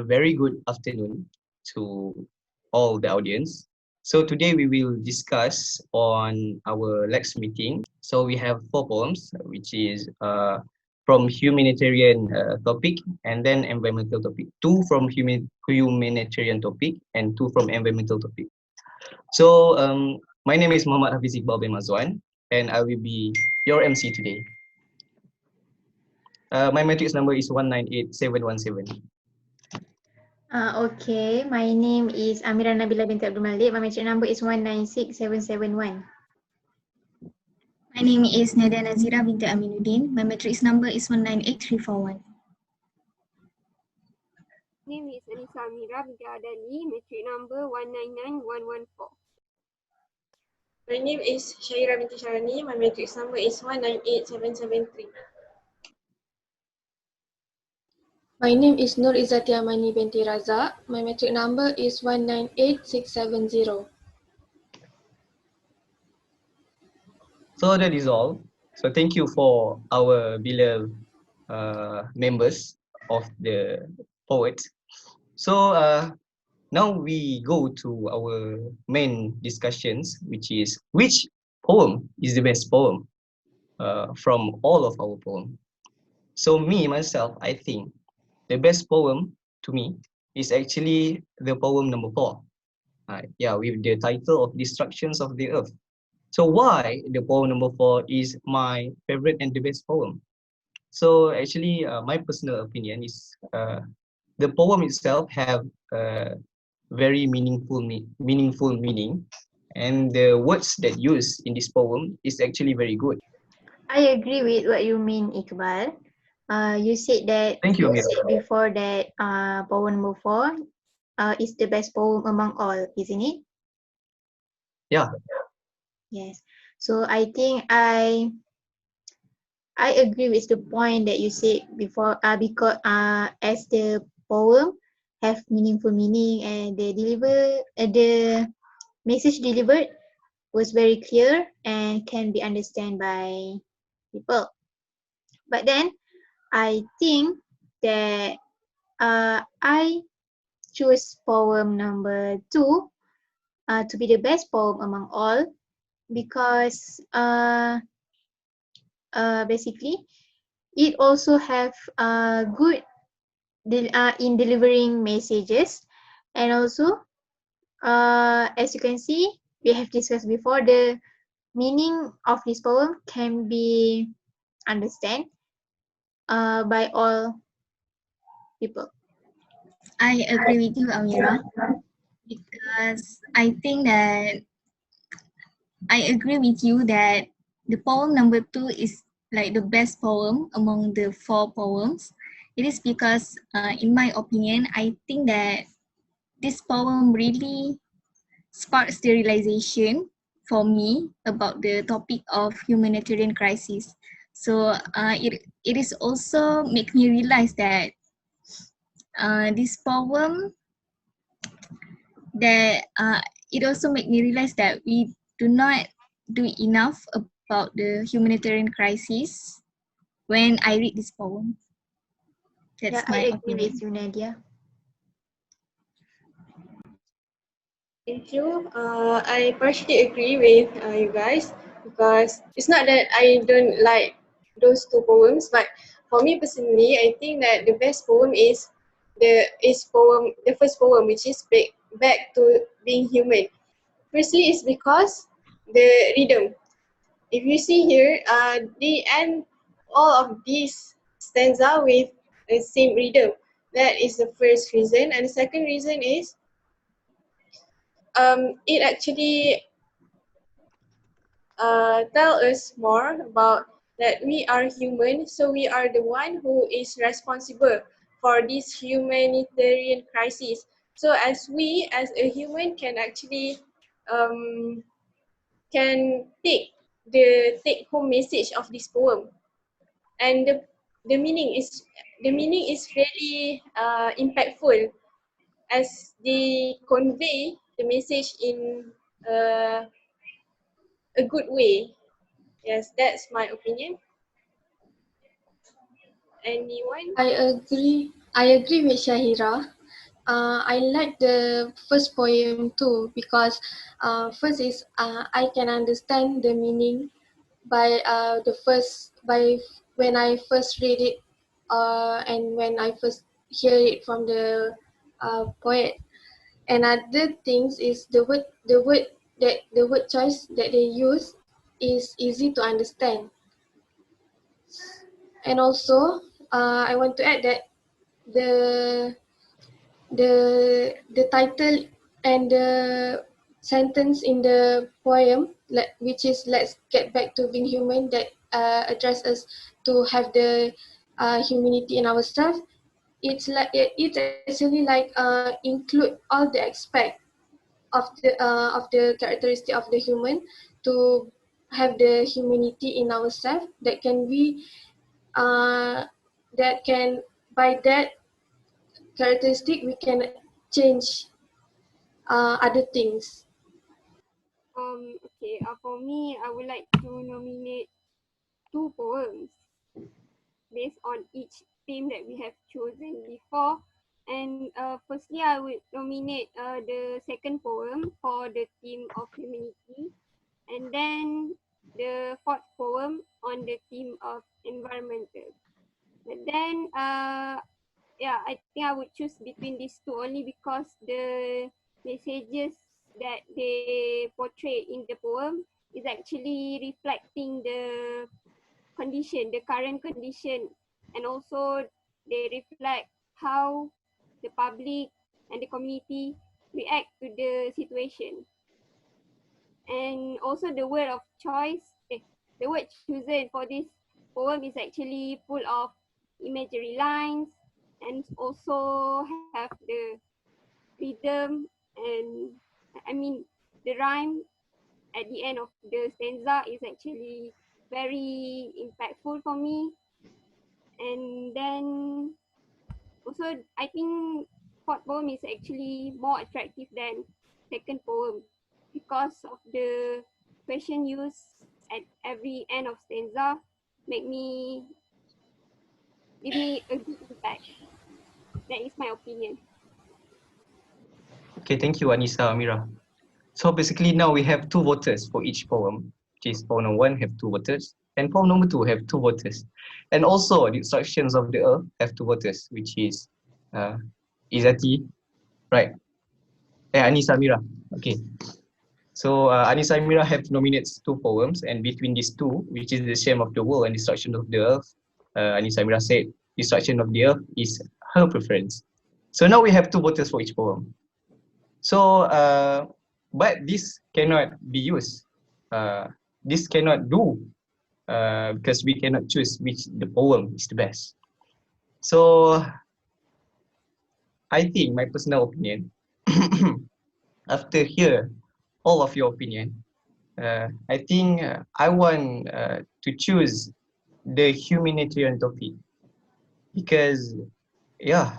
A very good afternoon to all the audience. So today we will discuss on our LAX meeting. So we have 4 poems, which is from humanitarian topic and then environmental topic. 2 from humanitarian topic and 2 from environmental topic. So my name is Muhammad Hafiz Iqbal bin Mazwan and I will be your MC today. My matrix number is 198717. Okay, my name is Amira Nabila binti Abdul Malik. My matric number is 196771. My name is Nadia Nazira binti Aminuddin. My matrix number is 198341. Name is Anissa Amira binti Adali, matric number 199114. My name is Syaira binti Syarani. My matrix number is 198773. My name is Nur Izzati Amani binti Razak. My matric number is 198670. So that is all. So thank you for our beloved members of the poet. So now we go to our main discussions, which is which poem is the best poem from all of our poems. So me myself, I think the best poem to me is actually the poem number 4. Yeah, with the title of Destructions of the Earth. So why the poem number 4 is my favorite and the best poem? So actually, my personal opinion is the poem itself have very meaningful meaning, and the words that used in this poem is actually very good. I agree with what you mean, Iqbal. You said that Thank you, Amir. said before that poem number 4 is the best poem among all, isn't it? Yeah. Yes. So I think I agree with the point that you said before, because as the poem have meaningful meaning and the message delivered was very clear and can be understood by people. But then I think that I choose poem number 2 to be the best poem among all, because basically it also have good in delivering messages, and also as you can see, we have discussed before, the meaning of this poem can be understood by all people. I agree with you, Amira, because I think that I agree with you that the poem number 2 is like the best poem among the 4 poems. It is because, in my opinion, I think that this poem really sparks the realization for me about the topic of humanitarian crisis. So it is also make me realize that this poem, that it also make me realize that we do not do enough about the humanitarian crisis when I read this poem. That's my I agree opinion. with you, Nadia. Thank you. I partially agree with you guys, because it's not that I don't like those 2 poems, but for me personally, I think that the best poem is the first poem, which is back to being human. Firstly, it's because the rhythm. If you see here, the end all of these stanza with the same rhythm. That is the first reason, and the second reason is it actually tell us more about that we are human, so we are the one who is responsible for this humanitarian crisis. So as we, as a human, can actually can take the take-home message of this poem, and the meaning is really impactful, as they convey the message in a good way. Yes, that's my opinion. Anyone? I agree with Shahira. I like the first poem too because first is I can understand the meaning by when I first read it and when I first hear it from the poet. And other things is the word choice that they use is easy to understand. And also, I want to add that the the title and the sentence in the poem, which is "Let's get back to being human," that address us to have the humanity in ourselves. It's actually like include all the aspect of the characteristic of the human to have the humanity in ourselves that can be that can by that characteristic we can change other things. Okay. For me, I would like to nominate two poems based on each theme that we have chosen before. And firstly, I would nominate the second poem for the theme of humanity, and then the fourth poem on the theme of environmental. But then, yeah, I think I would choose between these two only because the messages that they portray in the poem is actually reflecting the condition, the current condition, and also they reflect how the public and the community react to the situation. And also the word of choice, the word chosen for this poem is actually full of imagery lines and also have the rhythm and I mean the rhyme at the end of the stanza is actually very impactful for me. And then also I think fourth poem is actually more attractive than second poem because of the question used at every end of stanza make me give me a good impact. That is my opinion. Okay, thank you, Anissa, Amira. So basically now we have two voters for each poem, which is poem number one have two voters, and poem number two have two voters. And also the instructions of the earth have two voters, which is uh, Izati, right? Anissa, Amira. Okay. So Anissa Amira have nominates two poems, and between these two, which is the shame of the world and destruction of the earth, Anissa Amira said destruction of the earth is her preference. So now we have two voters for each poem. So, but this cannot be used. This cannot do because we cannot choose which the poem is the best. So, I think my personal opinion, after hear all of your opinion, I think I want to choose the humanitarian topic because, yeah,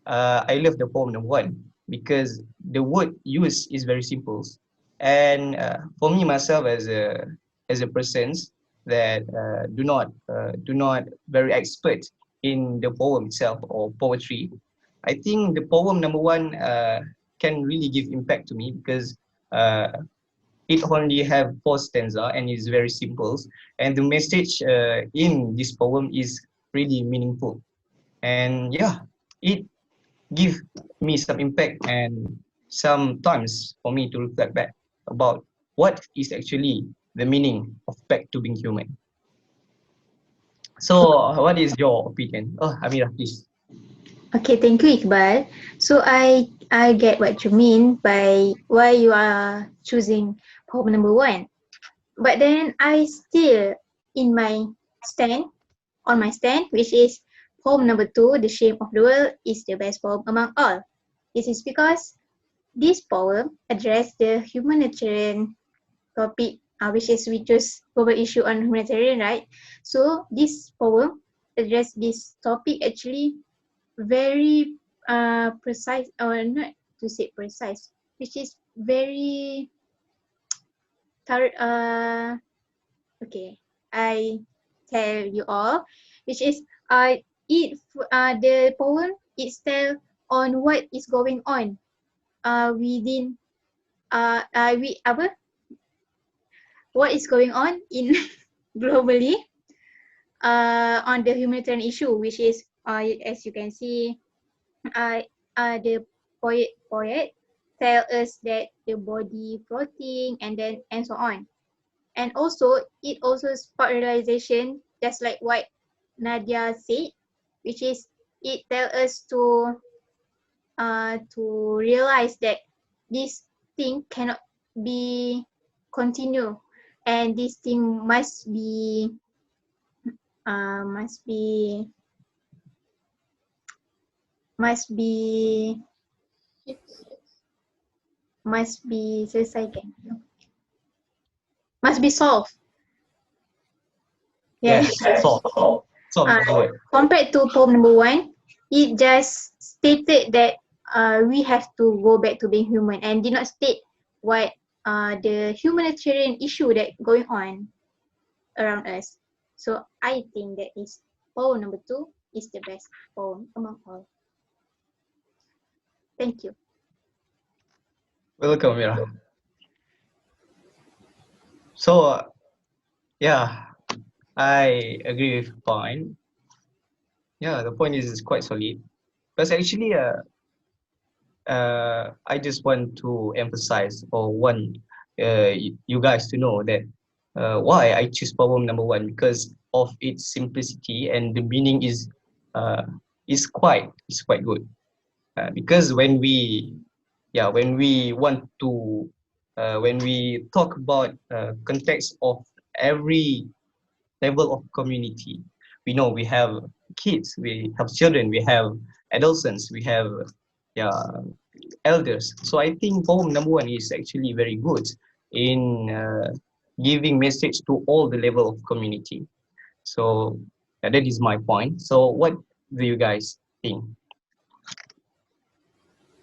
I love the poem number one because the word used is very simple, and for me myself as a person that do not very expert in the poem itself or poetry, I think the poem number one can really give impact to me because uh, it only have four stanza and is very simple, and the message in this poem is really meaningful, and yeah, it give me some impact and sometimes for me to reflect back about what is actually the meaning of back to being human. So what is your opinion? Oh, Amira, please. Okay, thank you, Iqbal. So I get what you mean by why you are choosing poem number one. But then I still in my stand on my stand, which is poem number two, The Shape of the World, is the best poem among all. This is because this poem addressed the humanitarian topic, which is we choose global issue on humanitarian, right? So this poem addressed this topic actually very precise, or not to say precise, which is very okay. I tell you all, which is uh the poem it tell on what is going on within what is going on in globally on the humanitarian issue, which is as you can see, the poet tell us that the body floating and so on. And also it also spark realization, just like what Nadia said, which is it tell us to realize that this thing cannot be continue, and this thing uh, must be must be must be selesaikan, must be solved. Yes, Yes. solve. Solve is the word. Compared to poem number 1, it just stated that we have to go back to being human, and did not state what the humanitarian issue that going on around us. So I think that is poem number 2 is the best poem among all. Thank you. Welcome, Mira. So, yeah, I agree with the point. Yeah, the point is quite solid. Because actually, I just want to emphasize or want you guys to know that why I choose poem number 1, because of its simplicity, and the meaning uh, is quite good. Because when we want to when we talk about context of every level of community, we know we have kids, we have children, we have adolescents, we have yeah elders. So I think poem number 1 is actually very good in giving message to all the level of community. So that is my point. So what do you guys think?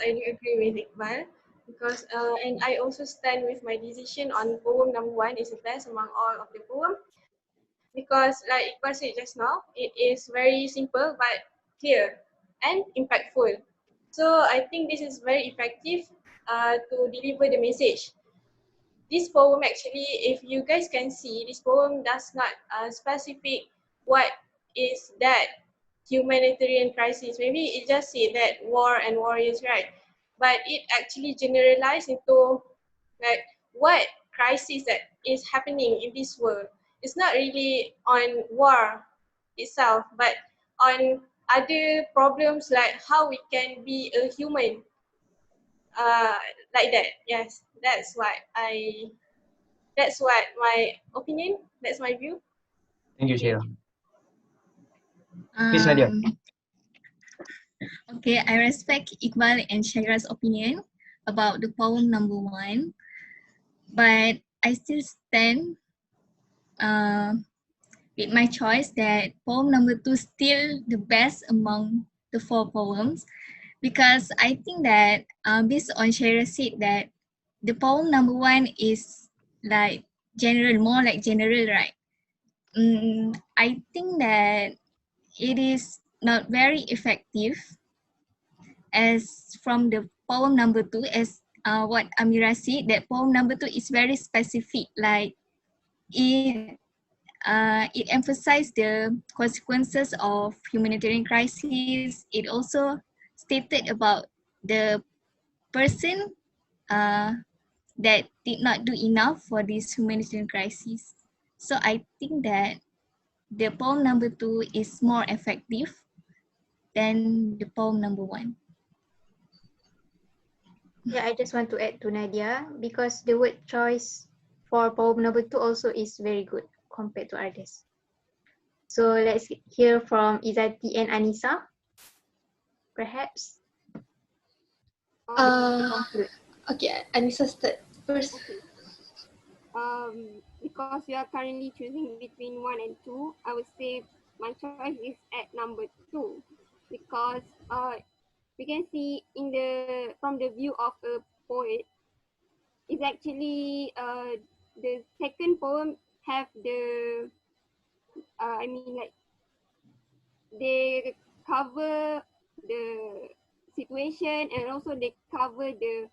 I do agree with Iqbal because and I also stand with my decision on poem number 1 is the best among all of the poem because like Iqbal said just now, it is very simple but clear and impactful. So I think this is very effective to deliver the message. This poem actually, if you guys can see, this poem does not specific what is that humanitarian crisis. Maybe it just say that war and warriors, right? But it actually generalized into like what crisis that is happening in this world. It's not really on war itself, but on other problems like how we can be a human, uh, like that. Yes, that's what my opinion, that's my view. Thank you, Okay. Sheila. Please, Nadia. Okay, I respect Iqbal and Shaira's opinion about the poem number 1, but I still stand uh, with my choice that poem number 2 still the best among the 4 poems, because I think that based on Shaira said that the poem number 1 is like general, more like general, right? I think that it is not very effective as from the poem number 2, as what Amira said, that poem number 2 is very specific, like it emphasized the consequences of humanitarian crisis. It also stated about the person that did not do enough for this humanitarian crisis. So I think that the poem number 2 is more effective than the poem number 1. Yeah, I just want to add to Nadia because the word choice for poem number 2 also is very good compared to others. So let's hear from Izati and Anissa, perhaps. Conclude. Okay, Anissa start first. Okay. Because we are currently choosing between 1 and 2, I would say my choice is at number 2 because we can see in the from the view of a poet, is actually the second poem have the I mean like they cover the situation, and also they cover the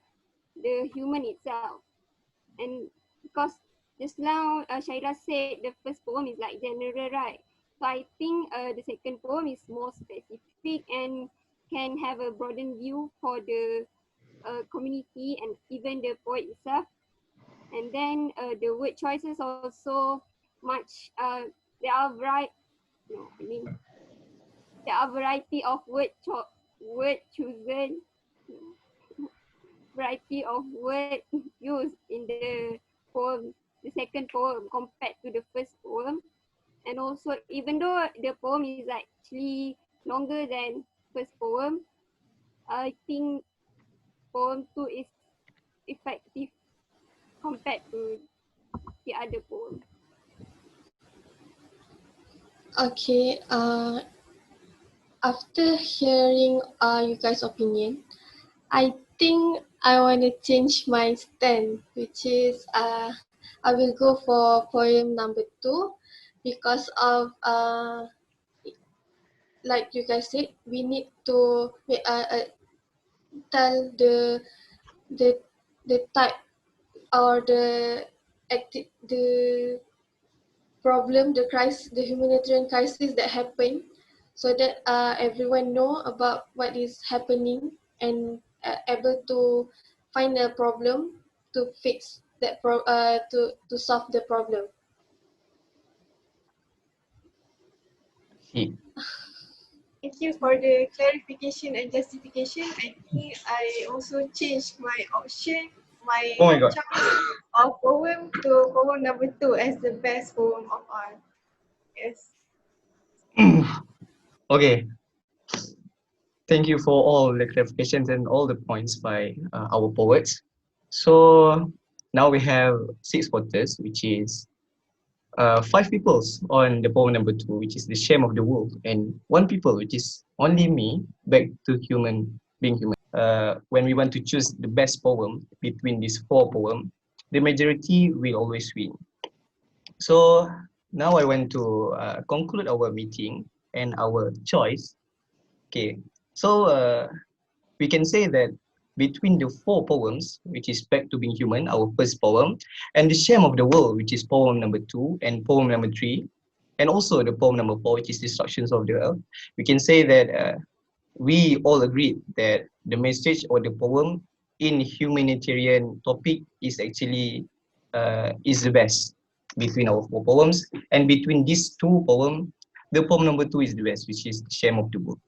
human itself. And because just now Shaira said the first poem is like general, right? So I think the second poem is more specific and can have a broadened view for the community and even the poet itself. And then the word choices also much. There are no, I mean there are variety of word chosen, variety of word used in the poem, the second poem compared to the first poem. And also, even though the poem is actually longer than first poem, I think poem 2 is effective compared to the other poem. Okay, after hearing you guys' opinion, I think I want to change my stand, which is I will go for poem number 2 because of like you guys said, we need to tell the the type or the problem, the crisis, the humanitarian crisis that happened, so that everyone know about what is happening and able to find a problem to fix that to solve the problem. See. Thank you for the clarification and justification. I think I also changed my option, my Oh my god. choice of poem to poem number 2 as the best poem of all. Yes. Okay. Thank you for all the clarifications and all the points by our poets. So now we have 6 voters, which is 5 peoples on the poem number 2, which is the shame of the wolf, and 1 people, which is only me, back to being human. When we want to choose the best poem between these 4 poems, the majority will always win. So now I want to conclude our meeting and our choice. Okay, so we can say that between the 4 poems, which is Back to Being Human, our first poem, and The Shame of the World, which is poem number 2, and poem number 3, and also the poem number 4, which is Destructions of the Earth, we can say that we all agreed that the message or the poem in humanitarian topic is actually is the best between our 4 poems. And between these 2 poems, the poem number 2 is the best, which is The Shame of the World.